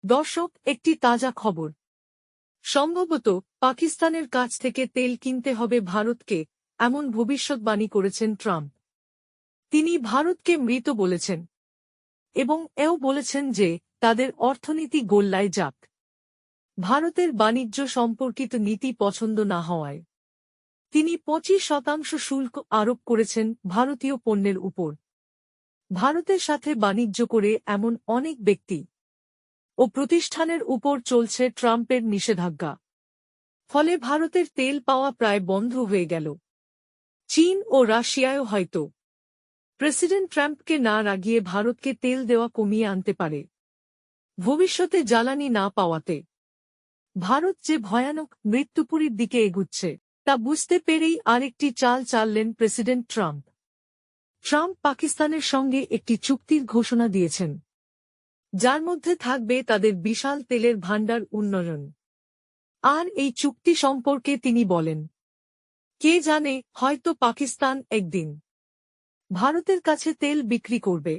দর্শক, একটি তাজা খবর। সম্ভবত পাকিস্তানের কাছ থেকে তেল কিনতে হবে ভারতকে, এমন ভবিষ্যৎবাণী করেছেন ট্রাম্প। তিনি ভারতকে মৃত বলেছেন এবং এও বলেছেন যে তাদের অর্থনীতি গোল্লায় যাক। ভারতের বাণিজ্য সম্পর্কিত নীতি পছন্দ না হওয়ায় তিনি 25% শুল্ক আরোপ করেছেন ভারতীয় পণ্যের উপর। ভারতের সাথে বাণিজ্য করে এমন অনেক ব্যক্তি ও প্রতিষ্ঠানের উপর চলছে ট্রাম্পের নিষেধাজ্ঞা। ফলে ভারতের তেল পাওয়া প্রায় বন্ধ হয়ে গেল। চীন ও রাশিয়াও হয়তো প্রেসিডেন্ট ট্রাম্পকে না রাগিয়ে ভারতকে তেল দেওয়া কমিয়ে আনতে পারে, ভবিষ্যতে জ্বালানি না পাওয়াতে। ভারত যে ভয়ানক মৃত্যুপুরীর দিকে এগুচ্ছে তা বুঝতে পেরেই আরেকটি চাল চাললেন প্রেসিডেন্ট ট্রাম্প। ট্রাম্প পাকিস্তানের সঙ্গে একটি চুক্তির ঘোষণা দিয়েছেন, যার মধ্যে থাকবে তাদের বিশাল তেলের ভাণ্ডার উন্নয়ন। আর এই চুক্তি সম্পর্কে তিনি বলেন, কে জানে, হয়তো পাকিস্তান একদিন ভারতের কাছে তেল বিক্রি করবে।